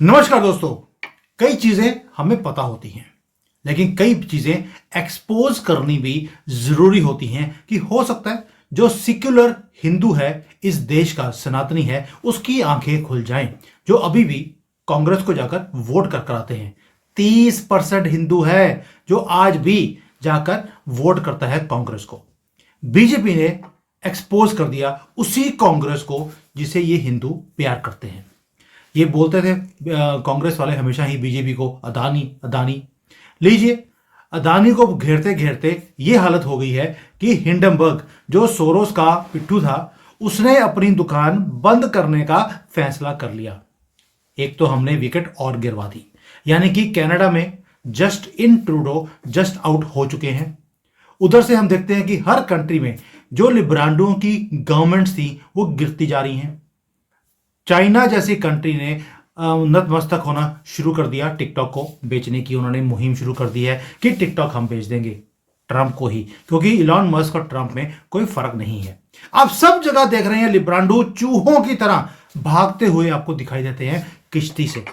नमस्कार दोस्तों। कई चीजें हमें पता होती हैं, लेकिन कई चीजें एक्सपोज करनी भी जरूरी होती हैं कि हो सकता है जो सिक्युलर हिंदू है, इस देश का सनातनी है, उसकी आंखें खुल जाएं। जो अभी भी कांग्रेस को जाकर वोट कर आते हैं, 30% हिंदू है जो आज भी जाकर वोट करता है कांग्रेस को। बीजेपी ने एक्सपोज कर दिया उसी कांग्रेस को जिसे ये हिंदू प्यार करते हैं। ये बोलते थे कांग्रेस वाले हमेशा ही बीजेपी को अदानी अदानी। लीजिए, अदानी को घेरते घेरते ये हालत हो गई है कि हिंडनबर्ग जो सोरोस का पिट्ठू था, उसने अपनी दुकान बंद करने का फैसला कर लिया। एक तो हमने विकेट और गिरवा दी, यानी कि कनाडा में just in Trudeau just out हो चुके हैं। उधर से हम देखते हैं कि हर कंट्री में जो लिब्रांडों की गवर्नमेंट्स थी वो गिरती जा रही हैं। चाइना जैसी कंट्री ने नतमस्तक होना शुरू कर दिया, टिकटॉक को बेचने की उन्होंने मुहिम शुरू कर दी है कि टिकटॉक हम बेच देंगे ट्रंप को ही, क्योंकि इलॉन मस्क और ट्रंप में कोई फर्क नहीं है। आप सब जगह देख रहे हैं लिब्रांडो चूहों की तरह भागते हुए आपको दिखाई देते हैं किश्ती से।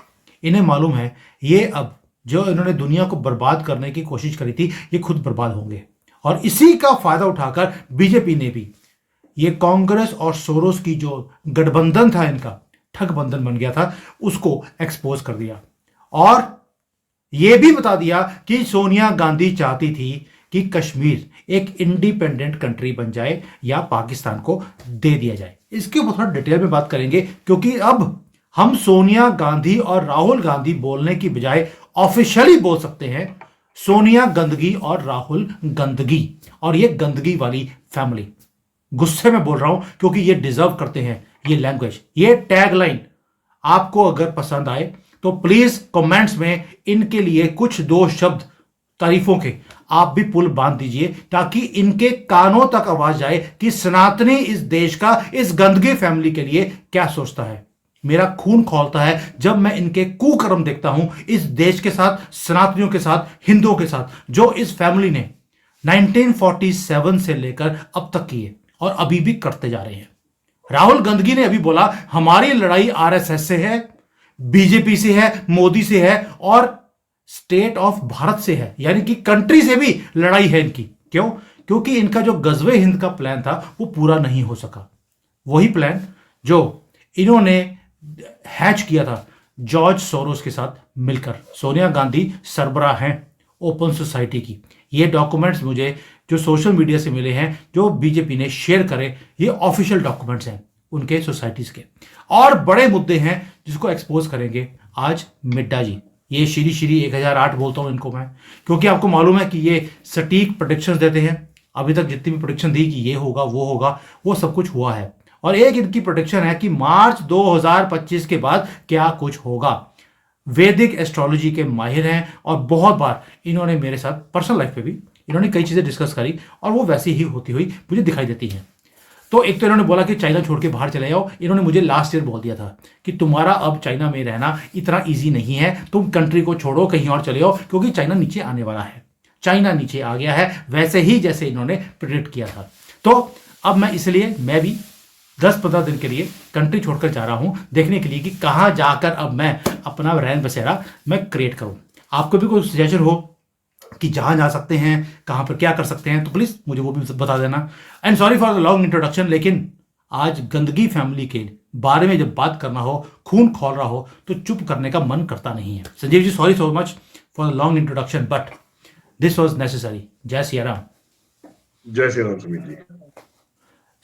इन्हें मालूम है ये अब जो इन्होंने दुनिया को बर्बाद करने की कोशिश करी थी, ये खुद बर्बाद होंगे। और इसी का फायदा उठाकर बीजेपी ने भी ये कांग्रेस और सोरोस की जो गठबंधन था, इनका ठग बंधन बन गया था, उसको एक्सपोज कर दिया। और यह भी बता दिया कि सोनिया गांधी चाहती थी कि कश्मीर एक इंडिपेंडेंट कंट्री बन जाए या पाकिस्तान को दे दिया जाए। इसके ऊपर थोड़ा डिटेल में बात करेंगे, क्योंकि अब हम सोनिया गांधी और राहुल गांधी बोलने की बजाय ऑफिशियली बोल सकते हैं सोनिया गंदगी और राहुल गंदगी, और ये गंदगी वाली फैमिली। गुस्से में बोल रहा हूं क्योंकि ये डिजर्व करते हैं ये लैंग्वेज, ये टैगलाइन। आपको अगर पसंद आए तो प्लीज कमेंट्स में इनके लिए कुछ दो शब्द तारीफों के आप भी पुल बांध दीजिए, ताकि इनके कानों तक आवाज जाए कि सनातनी इस देश का, इस गंदगी फैमिली के लिए क्या सोचता है। मेरा खून खौलता है जब मैं इनके कुकर्म देखता हूं इस देश के साथ, सनातनियों के साथ, हिंदुओं के साथ, जो इस फैमिली ने 1947 से लेकर अब तक किए और अभी भी करते जा रहे हैं। राहुल गांधी ने अभी बोला हमारी लड़ाई आरएसएस से है, बीजेपी से है, मोदी से है और स्टेट ऑफ भारत से है, यानी कि कंट्री से भी लड़ाई है इनकी। क्यों? क्योंकि इनका जो गजवे हिंद का प्लान था वो पूरा नहीं हो सका। वही प्लान जो इन्होंने हैच किया था जॉर्ज सोरोस के साथ मिलकर। सोनिया गांधी सरबराह हैं ओपन सोसाइटी की। ये डॉक्यूमेंट्स मुझे जो सोशल मीडिया से मिले हैं, जो बीजेपी ने शेयर करे, ये ऑफिशियल डॉक्यूमेंट्स हैं उनके सोसाइटीज के। और बड़े मुद्दे हैं जिसको एक्सपोज करेंगे आज मिड्डा जी। ये श्री 1008 बोलता हूं इनको मैं, क्योंकि आपको मालूम है कि ये सटीक प्रोडिक्शंस देते हैं। अभी तक जितनी भी प्रोडिक्शन दी कि ये होगा वो होगा, वो सब कुछ हुआ है। और एक इनकी प्रोडिक्शन है कि मार्च 2025 के बाद क्या कुछ होगा। वैदिक एस्ट्रोलॉजी के माहिर हैं और बहुत बार इन्होंने मेरे साथ पर्सनल लाइफ पे भी इन्होंने कई चीजें डिस्कस करी और वो वैसी ही होती हुई मुझे दिखाई देती हैं। तो एक तो इन्होंने बोला कि चाइना छोड़ के बाहर चले जाओ। इन्होंने मुझे लास्ट ईयर बोल दिया था कि तुम्हारा अब चाइना में रहना इतना ईजी नहीं है, तुम कंट्री को छोड़ो, कहीं और चले जाओ, क्योंकि चाइना नीचे आने वाला है। चाइना नीचे आ गया है, वैसे ही जैसे इन्होंने प्रेडिक्ट किया था। तो अब मैं भी 10-15 दिन के लिए कंट्री छोड़कर जा रहा हूं, देखने के लिए कि कहां जाकर अब मैं अपना रहन बसेरा मैं क्रिएट करूं। आपको भी कोई सजेशन हो कि जहां जा सकते हैं, कहां पर क्या कर सकते हैं, तो प्लीज मुझे वो भी बता देना। And sorry for the long introduction, लेकिन आज गंदगी फैमिली के बारे में जब बात करना हो, खून खोल रहा हो, तो चुप करने का मन करता नहीं है। Sanjeev ji, sorry so much for the long introduction, but this was necessary. जय सिया राम। जय श्री राम सुमित जी।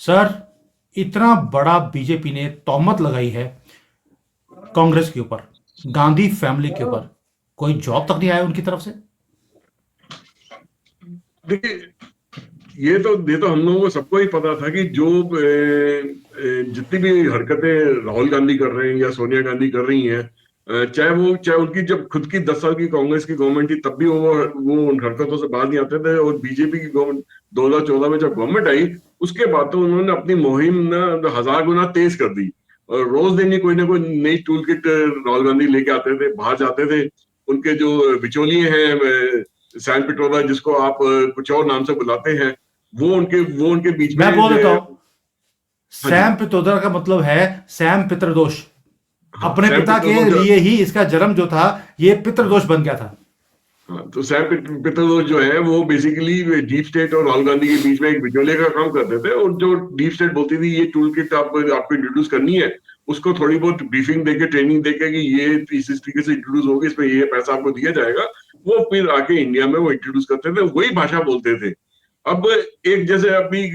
सर, इतना बड़ा बीजेपी ने तोहमत लगाई है कांग्रेस के ऊपर, गांधी फैमिली के ऊपर, कोई जॉब तक नहीं आया उनकी तरफ से। देखिए, ये तो हम लोगों को सबको ही पता था कि जो जितनी भी हरकतें राहुल गांधी कर रहे हैं या सोनिया गांधी कर रही हैं, चाहे उनकी जब खुद की 10 साल की कांग्रेस की गवर्नमेंट थी तब भी वो उन हरकतों से बाहर नहीं आते थे। और बीजेपी की गवर्नमेंट 2014 में जब गवर्नमेंट आई, उसके बाद तो उन्होंने अपनी मुहिम ना 1000 गुना तेज कर दी। और रोज दिन ही कोई ना कोई नई टूल किट राहुल गांधी लेके आते थे, बाहर जाते थे। उनके जो बिचौलिए हैं सैम पिट्रोदा, जिसको आप कुछ और नाम से बुलाते हैं, वो उनके बीच में मैं बोल देता हूं, हाँ जी। सैम पित्रोदा का मतलब है सैम पितृदोष। हाँ, अपने सैम पिता के पित्रोदा। लिए ही इसका जन्म जो था ये पितृदोष बन गया था। हाँ, तो सैम पित्रोदा जो है वो बेसिकली डीप स्टेट और राहुल गांधी के बीच में एक बिचौलिए का काम करते थे, और जो डीप स्टेट बोलती थी ये टूल किट आपको इंट्रोड्यूस करनी है, उसको थोड़ी बहुत ब्रीफिंग देके, ट्रेनिंग देके कि ये इस तरीके से इंट्रोड्यूस होगी, इसमें ये पैसा आपको दिया जाएगा, वो फिर आके इंडिया में वो इंट्रोड्यूस करते थे, वही भाषा बोलते थे। अब एक जैसे अभी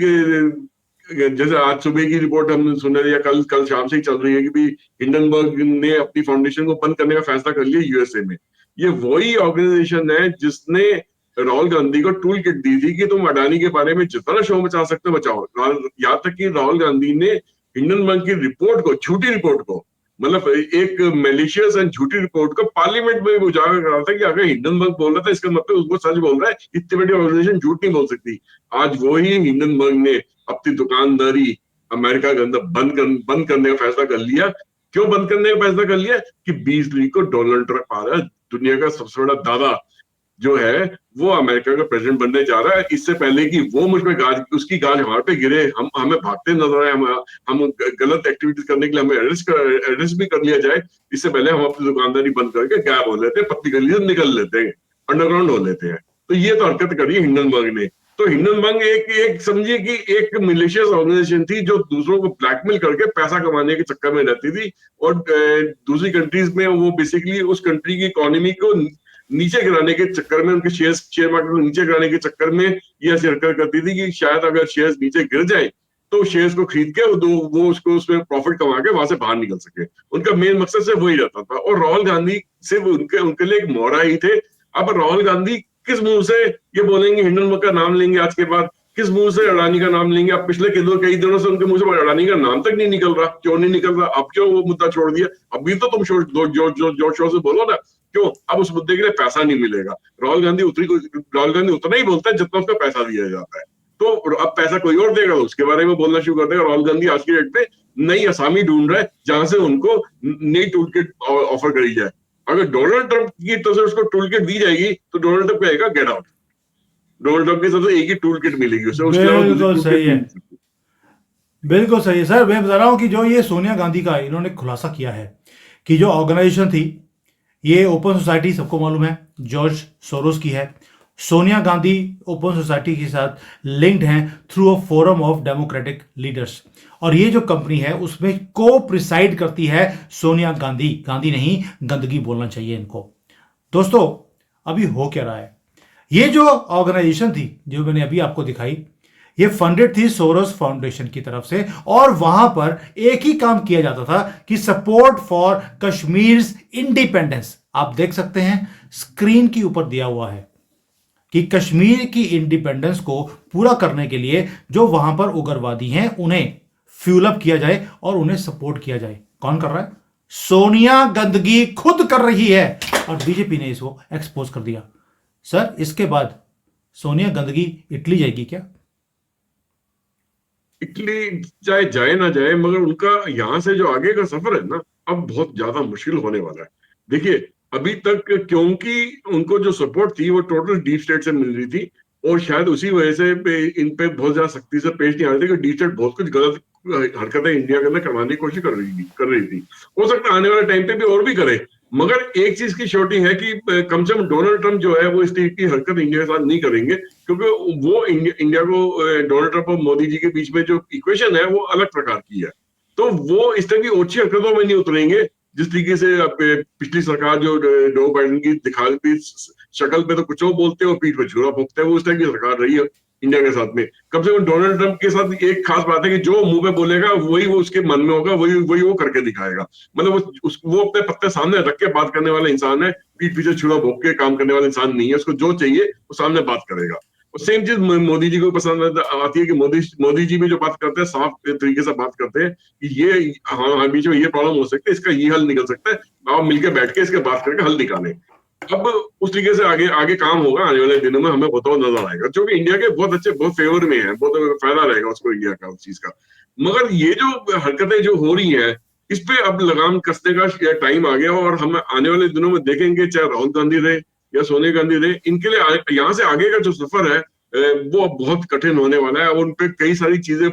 जैसे आज सुबह की रिपोर्ट हम सुन रहे हैं, या कल कल शाम से ही चल रही है कि भी हिंडनबर्ग ने अपनी फाउंडेशन को बंद करने का फैसला कर लिया यूएसए में। ये वही ऑर्गेनाइजेशन है जिसने राहुल गांधी को टूल किट दी थी कि तुम अडानी के बारे में जितना शो मचा सकते हो बचाओ। यहाँ तक कि राहुल गांधी ने हिंडनबर्ग की रिपोर्ट को, झूठी रिपोर्ट को, मतलब एक मेलिशियस एंड झूठी रिपोर्ट को पार्लियामेंट में भी उजागर करा था कि अगर हिंडनबर्ग बोल रहा था इसका मतलब उसको सच बोल रहा है, इतनी बड़ी ऑर्गेनाइजेशन झूठ नहीं बोल सकती। आज वही हिंडनबर्ग ने अपनी दुकानदारी अमेरिका के अंदर बंद करने का फैसला कर लिया। क्यों बंद करने का फैसला कर लिया? कि 20 तारीख को डोनाल्ड ट्रंप आ रहा है, दुनिया का सबसे बड़ा दादा जो है, वो अमेरिका का प्रेसिडेंट बनने जा रहा है। इससे पहले कि वो मुझ पे उसकी गाज हमारे पे गिरे, हम हमें भागते नजर आए, हम गलत एक्टिविटीज करने के लिए हमें अरेस्ट भी कर लिया जाए, इससे पहले हम अपनी दुकानदारी बंद करके गायब हो लेते हैं, पत्ती गली से निकल लेते हैं, अंडरग्राउंड हो लेते हैं। तो ये तो हरकत करी है हिंडनबर्ग ने। तो हिंडनबर्ग एक एक समझिए कि एक मिलिशियस ऑर्गेनाइजेशन थी जो दूसरों को ब्लैकमेल करके पैसा कमाने के चक्कर में रहती थी, और दूसरी कंट्रीज में वो बेसिकली उस कंट्री की इकोनॉमी को नीचे गिराने के चक्कर में, उनके शेयर मार्केट को नीचे गिराने के चक्कर में ये ऐसी हरकत करती थी कि शायद अगर शेयर्स नीचे गिर जाए तो शेयर्स को खरीद के वो उसको उसमें प्रॉफिट कमा के वहां से बाहर निकल सके। उनका मेन मकसद सिर्फ वही रहता था, और राहुल गांधी सिर्फ उनके उनके लिए एक मोहरा ही थे। अब राहुल गांधी किस मुंह से ये बोलेंगे, हिंडनबर्ग का नाम लेंगे आज के बाद, किस मुंह से अडानी का नाम लेंगे? अब पिछले कई दिनों से उनके मुंह से अडानी का नाम तक नहीं निकल रहा। क्यों नहीं निकल रहा? अब क्यों वो मुद्दा छोड़ दिया? अभी तो तुम जोर शोर से बोलो ना। क्यों? अब उस मुद्दे के लिए पैसा नहीं मिलेगा। राहुल गांधी उतना ही बोलता है जितना उसका पैसा दिया जाता है। तो अब पैसा कोई और देगा तो उसके बारे में बोलना शुरू कर देगा। राहुल गांधी आज की डेट पे नई असामी ढूंढ रहा है जहां से उनको नई टूल किट ऑफर करी जाए। अगर डोनाल्ड ट्रंप की तरफ से उसको टूल किट दी जाएगी तो डोनाल्ड ट्रंप कहेगा गेट आउट। डोनाल्ड ट्रंप की तरफ से एक ही टूल किट मिलेगी उसे, उसके अलावा दूसरी बिल्कुल टूल किट सही नहीं है, मिल सकती। बिल्कुल सही है सर। मैं बता रहा हूँ कि जो ये सोनिया गांधी का इन्होंने खुलासा किया है कि जो ऑर्गेनाइजेशन थी ये ओपन सोसाइटी, सबको मालूम है जॉर्ज सोरोस की है। सोनिया गांधी ओपन सोसाइटी के साथ लिंक्ड हैं through a forum of democratic leaders, और ये जो कंपनी है उसमें को प्रिसाइड करती है सोनिया गांधी। गांधी नहीं, गंदगी बोलना चाहिए इनको। दोस्तों, अभी हो क्या रहा है? ये जो ऑर्गेनाइजेशन थी जो मैंने अभी आपको दिखाई, ये फंडेड थी सोरोस फाउंडेशन की तरफ से, और वहां पर एक ही काम किया जाता था कि सपोर्ट फॉर कश्मीर इंडिपेंडेंस। आप देख सकते हैं स्क्रीन के ऊपर दिया हुआ है कि कश्मीर की इंडिपेंडेंस को पूरा करने के लिए जो वहां पर उग्रवादी हैं उन्हें फ्यूल अप किया जाए और उन्हें सपोर्ट किया जाए। कौन कर रहा है? सोनिया गंदगी खुद कर रही है, और बीजेपी ने इसको एक्सपोज कर दिया। सर, इसके बाद सोनिया गंदगी इटली जाएगी क्या? इटली चाहे जाए ना जाए, मगर उनका यहाँ से जो आगे का सफर है ना, अब बहुत ज्यादा मुश्किल होने वाला है। देखिए, अभी तक क्योंकि उनको जो सपोर्ट थी वो टोटल डीप स्टेट से मिल रही थी, और शायद उसी वजह से इन पे बहुत ज्यादा सख्ती से पेश नहीं आ रही थी कि डीप स्टेट बहुत कुछ गलत हरकतें इंडिया के अंदर करवाने की कोशिश कर रही थी। हो सकता है आने वाले टाइम पे भी और भी करे, मगर एक चीज की श्योरिटी है कि कम से कम डोनाल्ड ट्रंप जो है वो इस तरीके की हरकत इंडिया के साथ नहीं करेंगे, क्योंकि वो इंडिया को डोनाल्ड ट्रंप और मोदी जी के बीच में जो इक्वेशन है वो अलग प्रकार की है। तो वो इस तरह की ओछी हरकतों में नहीं उतरेंगे जिस तरीके से पिछली सरकार जो डो बाइडेन की दिखाती शक्ल पे तो कुछ और बोलते हैं और पीठ पे छुरा भोंकते हैं, वो उस तरह की सरकार रही है इंडिया के साथ में। कम से कम डोनाल्ड ट्रंप के साथ एक खास बात है कि जो मुंह पे बोलेगा वही वो उसके मन में होगा, वही वही वो करके दिखाएगा। मतलब वो अपने पत्ते सामने रख के बात करने वाला इंसान है, पीठ पीछे छुरा भोंक के काम करने वाला इंसान नहीं है। उसको जो चाहिए वो सामने बात करेगा। और सेम चीज मोदी जी को पसंद आती है कि मोदी जी भी जो बात करते हैं साफ तरीके से बात करते हैं कि ये हाँ बीच में ये प्रॉब्लम हो सकती है, इसका ये हल निकल सकता है, आप मिलकर बैठ के इसके बात करके हल निकालें। अब उस तरीके से आगे आगे काम होगा आने वाले दिनों में, हमें बताओ नजर आएगा, जो कि इंडिया के बहुत अच्छे बहुत फेवर में है, बहुत फायदा रहेगा उसको इंडिया का उस चीज का। मगर ये जो हरकतें जो हो रही है इस पे अब लगाम कसने का टाइम आ गया, और हम आने वाले दिनों में देखेंगे चाहे राहुल गांधी रहे या सोनिया गांधी रहे, इनके लिए यहाँ से आगे का जो सफर है वो बहुत कठिन होने वाला है। और उनपे कई सारी चीजें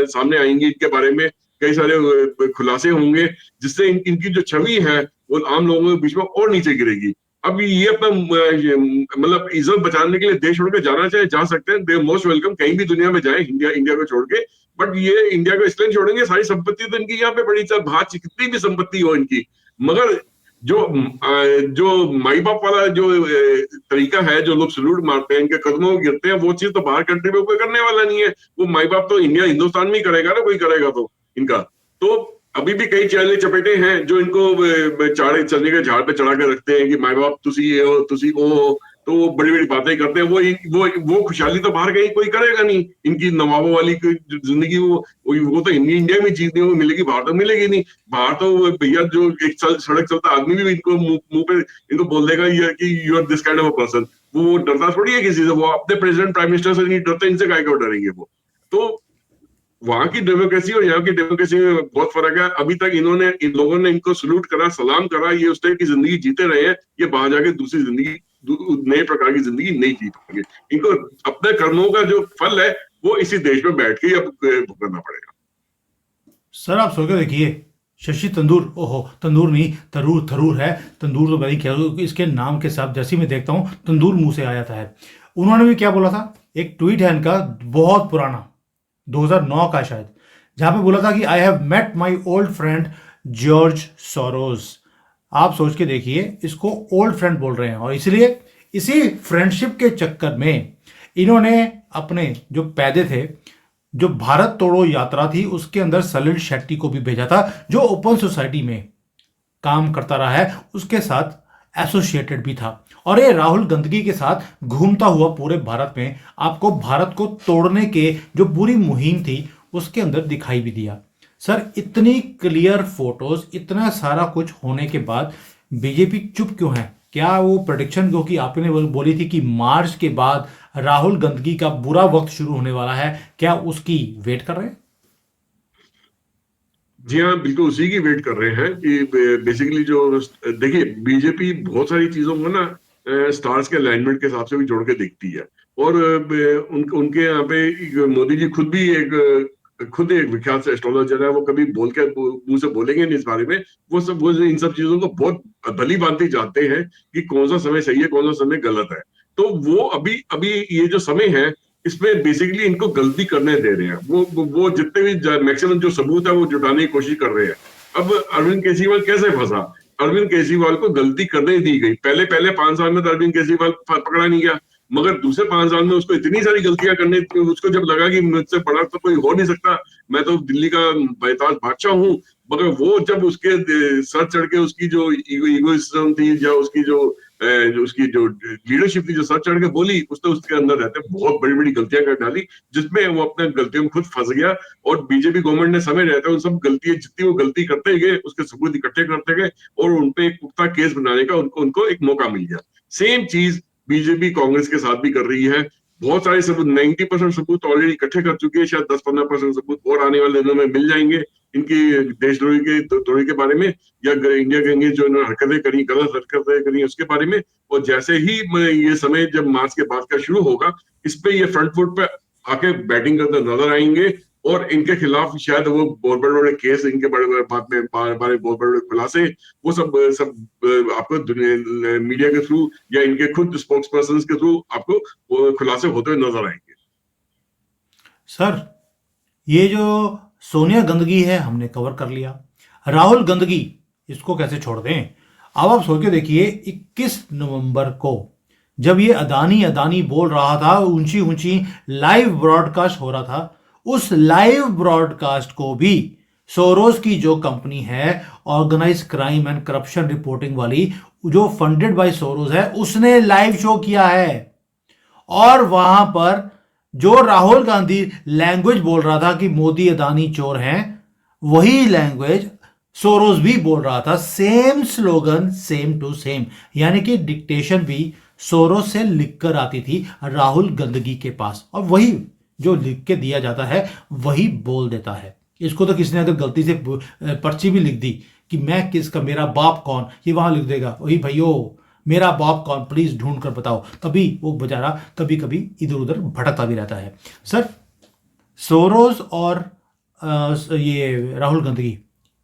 सामने आएंगी इनके बारे में, कई सारे खुलासे होंगे, जिससे इनकी जो छवि है वो आम लोगों के बीच में और नीचे गिरेगी। अब ये अपना मतलब इज्जत बचाने के लिए देश छोड़ के जाना चाहे जा सकते हैं, दे मोस्ट वेलकम, कहीं भी दुनिया में जाए, इंडिया को छोड़ के। बट ये इंडिया को इसलिए छोड़ेंगे, सारी संपत्ति तो इनकी यहाँ पे बड़ी, चाहे बाहर कितनी भी संपत्ति हो इनकी, मगर जो माई बाप वाला जो तरीका है, जो लोग सल्यूट मारते हैं, इनके कदमों में गिरते हैं, वो चीज तो बाहर कंट्री में कोई करने वाला नहीं है। वो माई बाप तो हिंदुस्तान में ही करेगा ना, कोई करेगा तो इनका। तो अभी भी कई चैले चपेटे हैं जो इनको चाड़े चलने के झाड़ पे चढ़ा के रखते हैं कि माई बाप तुसी ये हो, तुसी वो हो, तो वो बड़ी बड़ी बातें करते हैं। वो खुशहाली तो बाहर कहीं कोई करेगा नहीं। इनकी नवाबों वाली जिंदगी वो तो इंडिया में जीतने को मिलेगी, बाहर तो मिलेगी नहीं। बाहर तो भैया जो एक सड़क चलता आदमी भी इनको मुंह पे इनको बोल देगा कि you are this kind of a person. वो डरता थोड़ी है किसी से, वो अपने प्रेसिडेंट प्राइम मिनिस्टर से नहीं डरते, इनसे काय क्यों डरेंगे वो। तो वहां की डेमोक्रेसी और यहाँ की डेमोक्रेसी में बहुत फर्क है। अभी तक इन लोगों ने इनको सल्यूट करा, सलाम करा, ये उस टाइप की जिंदगी जीते रहे हैं। ये बाहर जाके दूसरी जिंदगी, नए प्रकार की जिंदगी नहीं जी पाएंगे। इनको अपने कर्मों का जो फल है वो इसी देश में बैठ के अब भुगतना पड़ेगा। सर आप सोच के देखिए, शशि तंदूर, ओहो तंदूर नहीं, थरूर है। तंदूर तो बड़ी ख्याल, इसके नाम के साथ जैसे मैं देखता हूँ तंदूर मुंह से आ जाता है। उन्होंने भी क्या बोला था, एक ट्वीट है इनका बहुत पुराना, 2009 का शायद, जहां पे बोला था कि I have met my old friend George Soros. आप सोच के देखिए, इसको ओल्ड फ्रेंड बोल रहे हैं, और इसलिए इसी फ्रेंडशिप के चक्कर में इन्होंने अपने जो पैदे थे, जो भारत तोड़ो यात्रा थी, उसके अंदर सलिल शेट्टी को भी भेजा था, जो ओपन सोसाइटी में काम करता रहा है, उसके साथ एसोसिएटेड भी था। और ये राहुल गंदगी के साथ घूमता हुआ पूरे भारत में आपको भारत को तोड़ने के जो पूरी मुहिम थी उसके अंदर दिखाई भी दिया। सर इतनी क्लियर फोटोज, इतना सारा कुछ होने के बाद बीजेपी चुप क्यों है? क्या वो प्रेडिक्शन जो कि आपने बोली थी कि मार्च के बाद राहुल गंदगी का बुरा वक्त शुरू होने वाला है, क्या उसकी वेट कर रहे हैं? जी हाँ, बिल्कुल उसी की वेट कर रहे हैं कि बेसिकली जो देखिए, बीजेपी बहुत सारी चीजों को ना स्टार्स के अलाइनमेंट के हिसाब से भी जोड़ के देखती है। और उनके यहाँ पे मोदी जी खुद एक विख्यात एस्ट्रोलॉजर है। वो कभी बोल के मुंह से बोलेंगे नहीं इस बारे में। वो इन सब चीजों को बहुत भली भांति जानते हैं कि कौन सा समय सही है, कौन सा समय गलत है। तो वो अभी अभी ये जो समय है, इसमें बेसिकली इनको गलती करने दे रहे हैं। वो जितने भी मैक्सिमम जो सबूत है वो जुटाने की कोशिश कर रहे हैं। अब अरविंद केजरीवाल कैसे फंसा? अरविंद केजरीवाल को गलती करने दी गई। पहले 5 साल में तो अरविंद केजरीवाल पकड़ा नहीं गया, मगर दूसरे 5 साल में उसको इतनी सारी गलतियां करने, उसको जब लगा कि मुझसे बड़ा तो कोई हो नहीं सकता, मैं तो दिल्ली का बेताज बादशाह हूँ, मगर वो जब उसके सर चढ़ के उसकी जो ईगोइज्म थी, या उसकी जो लीडरशिप थी, जो सर चढ़ के बोली, उसने उसके अंदर रहते बहुत बड़ी बड़ी गलतियां कर डाली, जिसमें वो अपने गलतियों में खुद फंस गया। और बीजेपी गवर्नमेंट ने समय रहते उन सब गलतियां, जितनी वो गलती करते गए, उसके सबूत इकट्ठे करते गए, और उनपे एक पुख्ता केस बनाने का उनको एक मौका मिल गया। सेम चीज बीजेपी कांग्रेस के साथ भी कर रही है। बहुत सारे सबूत, 90% सबूत ऑलरेडी इकट्ठे कर चुकी है। शायद 10-15% सबूत और आने वाले दिनों में मिल जाएंगे इनकी देशद्रोही के बारे में, या इंडिया के अंगे जो इन्होंने हरकतें करी, गलत हरकतें करी, उसके बारे में। और जैसे ही ये समय जब मार्च के बाद का शुरू होगा, इस पे ये फ्रंट फुट पे आके बैटिंग करते नजर आएंगे। और इनके खिलाफ शायद वो बहुत बड़े बड़े केस, इनके बड़े बड़े बात में बहुत बड़े खुलासे, वो सब आपको मीडिया के थ्रू या इनके खुद स्पोक्स पर्सन के थ्रू आपको खुलासे होते हुए नजर आएंगे। सर ये जो सोनिया गंदगी है हमने कवर कर लिया, राहुल गंदगी इसको कैसे छोड़ दें? अब आप सोच के देखिए, 21 नवंबर को जब ये अदानी अदानी बोल रहा था, ऊंची ऊंची लाइव ब्रॉडकास्ट हो रहा था, उस लाइव ब्रॉडकास्ट को भी सोरोस की जो कंपनी है, organise crime and corruption reporting वाली, जो फंडेड बाय सोरोस है, उसने लाइव शो किया है। और वहां पर जो राहुल गांधी लैंग्वेज बोल रहा था कि मोदी अदानी चोर हैं, वही लैंग्वेज सोरोस भी बोल रहा था। Same slogan, same to same, यानी कि डिक्टेशन भी सोरोस से लिखकर आती थी राहुल गंदगी के पास, और वही जो लिख के दिया जाता है वही बोल देता है। इसको तो किसी ने अगर गलती से पर्ची भी लिख दी कि मैं किसका, मेरा बाप कौन, ये वहां लिख देगा, वही भाइयों मेरा बाप कौन, प्लीज ढूंढ कर बताओ। तभी वो बेचारा कभी कभी इधर उधर भटकता भी रहता है। सर सोरोस और ये राहुल गांधी,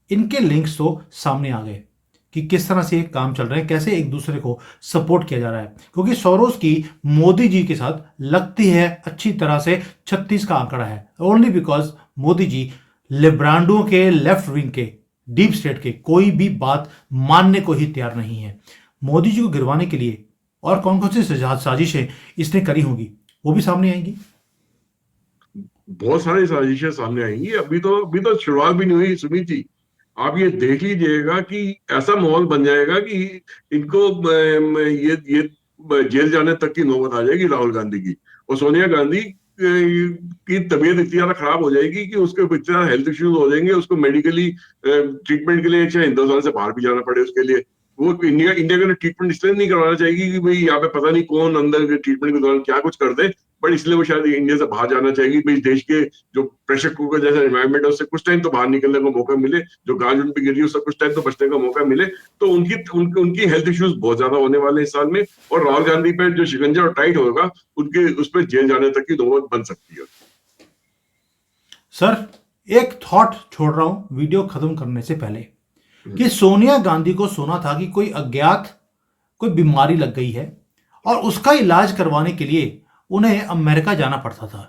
इनके लिंक्स तो सामने आ गए कि किस तरह से ये काम चल रहे हैं, कैसे एक दूसरे को सपोर्ट किया जा रहा है। क्योंकि सोरोस की मोदी जी के साथ लगती है अच्छी तरह से 36 का आंकड़ा है, ओनली बिकॉज मोदी जी लिब्रांडो के, लेफ्ट विंग के, डीप स्टेट के कोई भी बात मानने को ही तैयार नहीं है। मोदी जी को गिरवाने के लिए और कौन कौन सी साजिशें इसने करी होंगी वो भी सामने आएंगी। बहुत सारी साजिशें सामने आएंगी। अभी तो शुरुआत भी नहीं हुई सुमित जी। आप ये देख लीजिएगा कि ऐसा माहौल बन जाएगा कि इनको ये जेल जाने तक की नौबत आ जाएगी राहुल गांधी की। और सोनिया गांधी की तबीयत इतनी ज्यादा खराब हो जाएगी कि उसके इतने ज्यादा हेल्थ इश्यूज हो जाएंगे, उसको मेडिकली ट्रीटमेंट के लिए चाहे हिंदुस्तान से बाहर भी जाना पड़े उसके लिए। वो इंडिया के ट्रीटमेंट इसलिए नहीं करवाना चाहेगी कि भाई यहाँ पे पता नहीं कौन अंदर ट्रीटमेंट के दौरान क्या कुछ कर दे, बट इसलिए वो शायद इंडिया से बाहर जाना चाहेगी भाई देश के जो प्रेशर कुकर जैसा एनवायरमेंट है उससे कुछ टाइम तो बाहर निकलने का मौका मिले, जो गांज उन पे गिर रही है उससे कुछ टाइम तो बचने का मौका मिले। तो उनकी हेल्थ इश्यूज बहुत ज्यादा होने वाले हैं इस साल में। और राहुल गांधी पे जो शिकंजा और टाइट होगा उनके उस पर जेल जाने तक की नौबत बन सकती है। सर, एक थॉट छोड़ रहा हूं वीडियो खत्म करने से पहले, कि सोनिया गांधी को सुना था कि कोई अज्ञात कोई बीमारी लग गई है और उसका इलाज करवाने के लिए उन्हें अमेरिका जाना पड़ता था।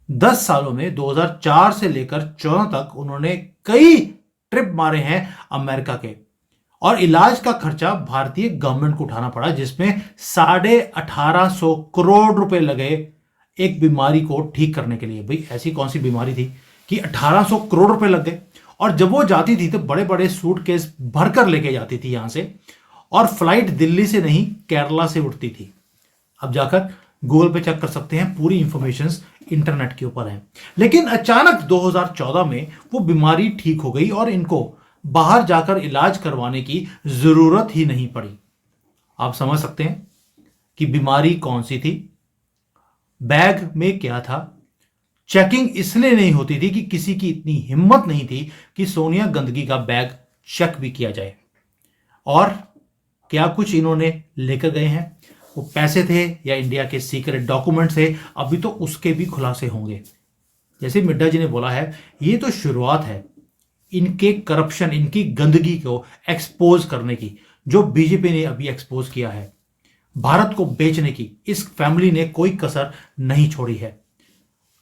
10 सालों में 2004 से लेकर 14 तक उन्होंने कई ट्रिप मारे हैं अमेरिका के, और इलाज का खर्चा भारतीय गवर्नमेंट को उठाना पड़ा, जिसमें 1850 करोड़ रुपए लगे एक बीमारी को ठीक करने के लिए। भाई ऐसी कौन सी बीमारी थी कि 1800 करोड़ रुपए लग गए। और जब वो जाती थी तो बड़े बड़े सूटकेस भरकर लेके जाती थी यहां से, और फ्लाइट दिल्ली से नहीं केरला से उठती थी। अब जाकर गूगल पे चेक कर सकते हैं, पूरी इंफॉर्मेशन इंटरनेट के ऊपर है। लेकिन अचानक 2014 में वो बीमारी ठीक हो गई और इनको बाहर जाकर इलाज करवाने की जरूरत ही नहीं पड़ी। आप समझ सकते हैं कि बीमारी कौन सी थी, बैग में क्या था। चेकिंग इसलिए नहीं होती थी कि किसी की इतनी हिम्मत नहीं थी कि सोनिया गांधी का बैग चेक भी किया जाए। और क्या कुछ इन्होंने लेकर गए हैं, वो पैसे थे या इंडिया के सीक्रेट डॉक्यूमेंट थे, अभी तो उसके भी खुलासे होंगे। जैसे मिड्डा जी ने बोला है, ये तो शुरुआत है इनके करप्शन, इनकी गंदगी को एक्सपोज करने की, जो बीजेपी ने अभी एक्सपोज किया है। भारत को बेचने की इस फैमिली ने कोई कसर नहीं छोड़ी है।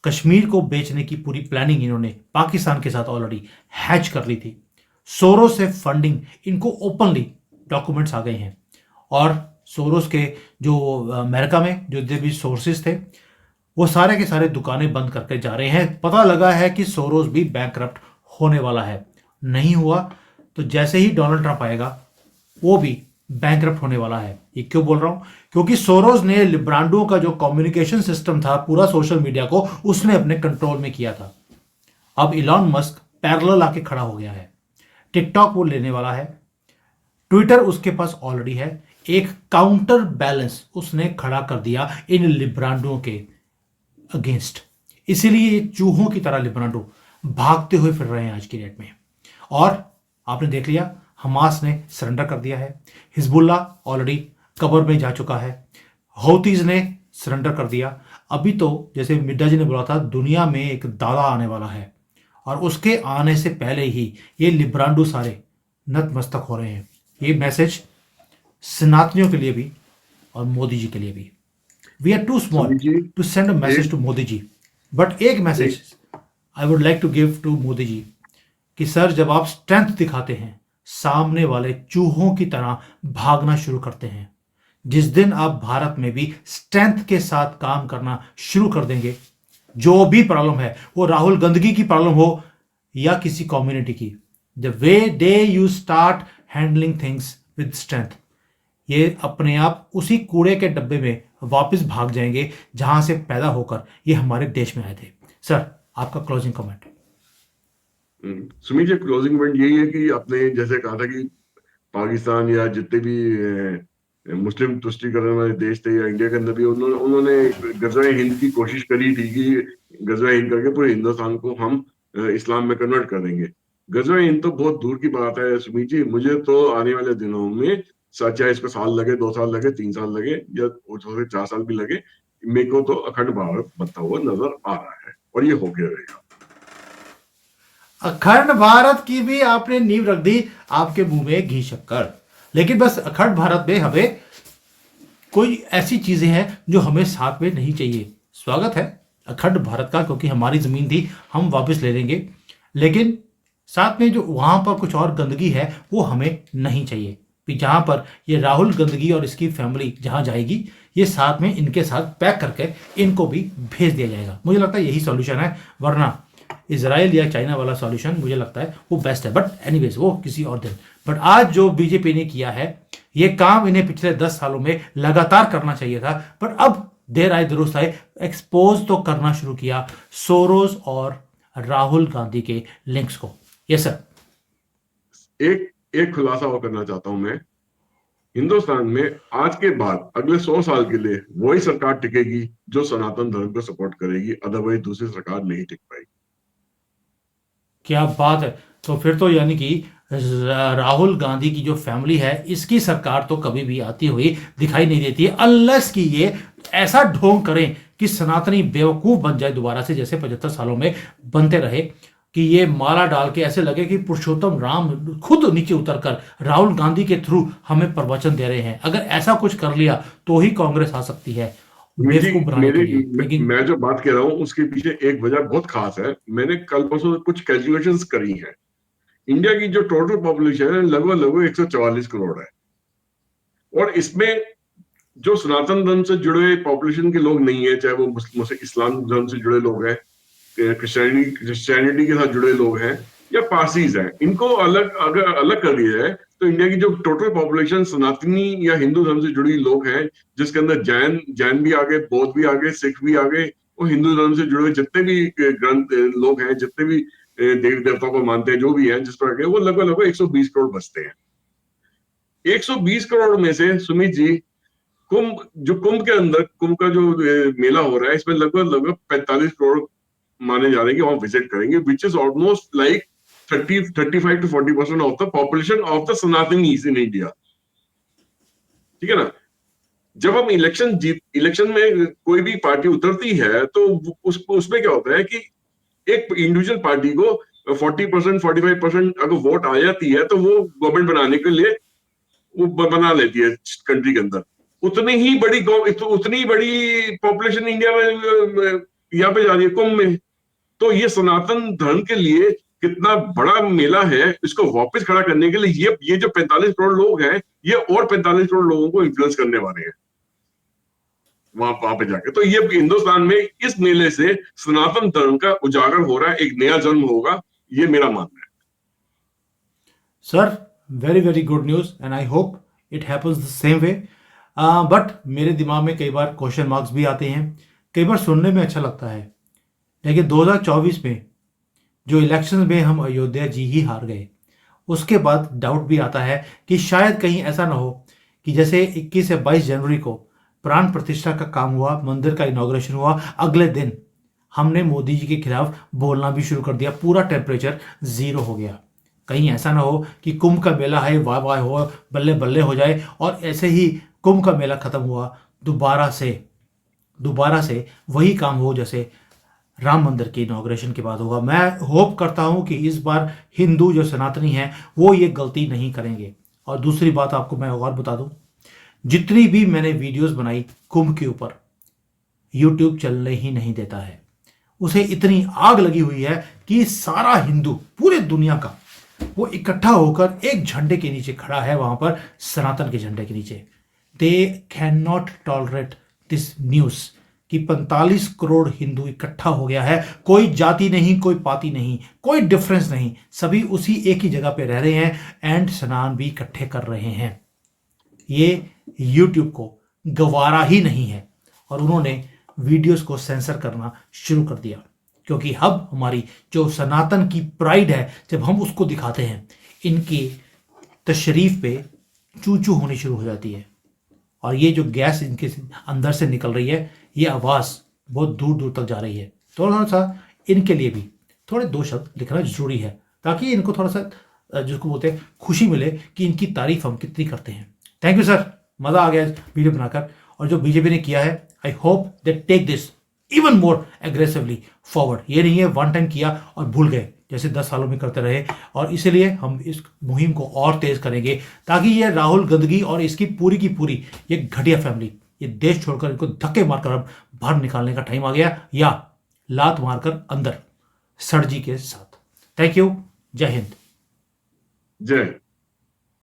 कश्मीर को बेचने की पूरी प्लानिंग इन्होंने पाकिस्तान के साथ ऑलरेडी हैच कर ली थी। सोरोस से फंडिंग, इनको ओपनली डॉक्यूमेंट्स आ गए हैं। और सोरोस के जो अमेरिका में जो भी सोर्सेज थे, वो सारे के सारे दुकानें बंद करके जा रहे हैं। पता लगा है कि सोरोस भी बैंकरप्ट होने वाला है। नहीं हुआ तो जैसे ही डोनाल्ड ट्रंप आएगा वो भी बैंकरप्ट होने वाला है। ये क्यों बोल रहा हूं, क्योंकि सोरोस ने लिब्रांडो का जो कम्युनिकेशन सिस्टम था पूरा सोशल मीडिया को, उसने अपने कंट्रोल में किया था। अब इलॉन मस्क पैरेलल आके खड़ा हो गया है। टिकटॉक वो लेने वाला है, ट्विटर उसके पास ऑलरेडी है। एक काउंटर बैलेंस उसने खड़ा कर दिया इन लिब्रांडो के अगेंस्ट। इसीलिए ये चूहों की तरह लिब्रांडो भागते हुए फिर रहे हैं आज की डेट में। और आपने देख लिया, हमास ने सरेंडर कर दिया है, हिजबुल्ला ऑलरेडी कब्र में जा चुका है, हौतीज ने सरेंडर कर दिया। अभी तो जैसे मिड्डा जी ने बोला था, दुनिया में एक दादा आने वाला है, और उसके आने से पहले ही ये लिब्रांडो सारे नतमस्तक हो रहे हैं। ये मैसेज सनातनियों के लिए भी और मोदी जी के लिए भी। We are too small to send a message to Modi ji, but एक message I would like to give to Modi ji कि सर, जब आप स्ट्रेंथ दिखाते हैं, सामने वाले चूहों की तरह भागना शुरू करते हैं। जिस दिन आप भारत में भी स्ट्रेंथ के साथ काम करना शुरू कर देंगे, जो भी प्रॉब्लम है, वो राहुल गांधी की प्रॉब्लम हो या किसी कम्युनिटी की, the way day you start handling things with strength, ये अपने आप उसी कूड़े के डब्बे में वापस भाग जाएंगे जहां से पैदा होकर ये हमारे देश में आए थे। सर, आपका closing comment. Sumit ji, closing point यही है कि आपने जैसे कहा था कि पाकिस्तान या जितने भी मुस्लिम तुष्टीकरण वाले देश थे या इंडिया के अंदर भी उन्होंने गजवा हिंद की कोशिश करी थी कि गजवा हिंद करके पूरे हिंदुस्तान को हम इस्लाम में कन्वर्ट कर देंगे। गजवा हिंद तो बहुत दूर की बात है सुमित जी। मुझे तो आने वाले दिनों में, चाहे इसको साल लगे, 2 साल लगे, 3 साल लगे, या 4 साल भी लगे, मेरे को तो अखंड भारत बनता हुआ नजर आ रहा है, और ये हो गया रहेगा। अखंड भारत की भी आपने नींव रख दी, आपके मुंह में घी शक्कर। लेकिन बस अखंड भारत में हमें कोई ऐसी चीजें हैं जो हमें साथ में नहीं चाहिए। स्वागत है अखंड भारत का, क्योंकि हमारी जमीन थी, हम वापस ले लेंगे, लेकिन साथ में जो वहां पर कुछ और गंदगी है वो हमें नहीं चाहिए। कि जहां पर ये राहुल गंदगी और इसकी फैमिली जहां जाएगी, ये साथ में इनके साथ पैक करके इनको भी भेज दिया जाएगा। मुझे लगता है यही सॉल्यूशन है, वरना इसराइल या चाइना वाला सॉल्यूशन मुझे लगता है वो बेस्ट है। बट एनीवेज वो किसी और दिन। बट आज जो बीजेपी ने किया है, ये काम इन्हें पिछले 10 सालों में लगातार करना चाहिए था, पर अब देर आए दुरुस्त आए, एक्सपोज तो करना शुरू किया सोरोस और राहुल गांधी के लिंक्स को। Yes sir. एक एक खुलासा और करना चाहता हूं मैं। हिंदुस्तान में आज के बाद अगले 100 साल के लिए वही सरकार टिकेगी जो सनातन धर्म को सपोर्ट करेगी, अदरवाइज दूसरी सरकार नहीं टिक पाएगी। क्या बात है। तो फिर तो यानी कि राहुल गांधी की जो फैमिली है, इसकी सरकार तो कभी भी आती हुई दिखाई नहीं देती है, अनलेस कि ये ऐसा ढोंग करें कि सनातनी बेवकूफ बन जाए दोबारा से, जैसे 75 सालों में बनते रहे, कि ये माला डाल के ऐसे लगे कि पुरुषोत्तम राम खुद नीचे उतरकर राहुल गांधी के थ्रू हमें प्रवचन दे रहे हैं। अगर ऐसा कुछ कर लिया तो ही कांग्रेस आ सकती है बेवकूफ बनाने के लिए। लेकिन मैं जो बात कह रहा हूँ उसके पीछे एक वजह बहुत खास है। मैंने कल परसों कुछ कैलकुलेशंस करी हैं। इंडिया की जो टोटल पॉपुलेशन है लगभग लगभग 144 करोड़ है, और इसमें जो सनातन धर्म से जुड़े पॉपुलेशन के लोग नहीं है, चाहे वो मुस्लिम इस्लाम धर्म से जुड़े लोग हैं, क्रिश्चियनिटी के साथ जुड़े लोग हैं, या पारसीज हैं, इनको अलग अगर अलग कर दिया जाए तो इंडिया की जो टोटल पॉपुलेशन सनातनी या हिंदू धर्म से जुड़ी लोग हैं, जिसके अंदर जैन भी आ गए, बौद्ध भी आ गए, सिख भी आ गए, और हिंदू धर्म से जुड़े जितने भी ग्रंथ लोग हैं, जितने भी देवी देवताओं को मानते हैं, जो भी है जिस पर वो लगभग लगभग 120 करोड़ बचते हैं। 120 करोड़ में से सुमित जी, कुंभ के अंदर कुंभ का जो मेला हो रहा है, इसमें लगभग लगभग 45 करोड़ माने जा रहे हैं कि वहां विजिट करेंगे, which is almost like 35 to 40% of the population of the Sanatanis in India. ठीक है ना। जब हम इलेक्शन में कोई भी पार्टी उतरती है तो उसमें क्या होता है कि एक इंडिविजुअल पार्टी को 40% 45% अगर वोट आ जाती है तो वो गवर्नमेंट बनाने के लिए वो बना लेती है कंट्री के अंदर। उतनी ही बड़ी पॉपुलेशन इंडिया में यहाँ पे जा रही है कुंभ में। तो ये सनातन धर्म के लिए कितना बड़ा मेला है, इसको वापस खड़ा करने के लिए ये जो 45 करोड़ लोग हैं, ये और 45 करोड़ लोगों को इन्फ्लुएंस करने वाले हैं वहां पे जाके। तो ये हिंदुस्तान में इस मेले से सनातन धर्म का उजागर हो रहा है, एक नया जन्म होगा, ये मेरा मानना है। Sir very very good news, and I hope it happens the same way. But मेरे दिमाग में कई बार क्वेश्चन मार्क्स भी आते हैं। कई बार सुनने में अच्छा लगता है, लेकिन 2024 में जो इलेक्शन में हम अयोध्या जी ही हार गए, उसके बाद डाउट भी आता है कि शायद कहीं ऐसा ना हो कि जैसे 21 से 22 जनवरी को प्राण प्रतिष्ठा का काम हुआ, मंदिर का इनॉग्रेशन हुआ, अगले दिन हमने मोदी जी के खिलाफ बोलना भी शुरू कर दिया, पूरा टेम्परेचर 0 हो गया। कहीं ऐसा ना हो कि कुंभ का मेला है, वाह वाह हो, बल्ले बल्ले हो जाए, और ऐसे ही कुंभ का मेला खत्म हुआ, दोबारा से वही काम हो जैसे राम मंदिर के इनॉग्रेशन के बाद होगा। मैं होप करता हूं कि इस बार हिंदू जो सनातनी हैं वो ये गलती नहीं करेंगे। और दूसरी बात आपको मैं और बता दूं, जितनी भी मैंने वीडियोस बनाई कुंभ के ऊपर, यूट्यूब चलने ही नहीं देता है। उसे इतनी आग लगी हुई है कि सारा हिंदू पूरे दुनिया का वो इकट्ठा होकर एक झंडे के नीचे खड़ा है, वहां पर सनातन के झंडे के नीचे। They can not tolerate this news कि 45 करोड़ हिंदू इकट्ठा हो गया है। कोई जाति नहीं, कोई पाति नहीं, कोई डिफरेंस नहीं, सभी उसी एक ही जगह पे रह रहे हैं एंड स्नान भी इकट्ठे कर रहे हैं। ये यूट्यूब को गवारा ही नहीं है, और उन्होंने वीडियोस को सेंसर करना शुरू कर दिया, क्योंकि अब हमारी जो सनातन की प्राइड है, जब हम उसको दिखाते हैं, इनकी तशरीफ पे चू चू होनी शुरू हो जाती है। और ये जो गैस इनके अंदर से निकल रही है, ये आवाज़ बहुत दूर दूर तक जा रही है। थोड़ा सा इनके लिए भी थोड़े 2 शब्द लिखना जरूरी है, ताकि इनको थोड़ा सा जिसको बोलते हैं खुशी मिले कि इनकी तारीफ हम कितनी करते हैं। थैंक यू सर, मज़ा आ गया वीडियो बनाकर। और जो बीजेपी ने किया है, I hope they take this even more aggressively forward. ये नहीं है वन टाइम किया और भूल गए, जैसे 10 सालों में करते रहे। और इसलिए हम इस मुहिम को और तेज करेंगे ताकि ये राहुल गंदगी और इसकी पूरी की पूरी ये घटिया फैमिली ये देश छोड़कर इनको धक्के मारकर अब बाहर निकालने का टाइम आ गया, या लात मारकर अंदर सड़जी के साथ। Thank you. जय हिंद। जय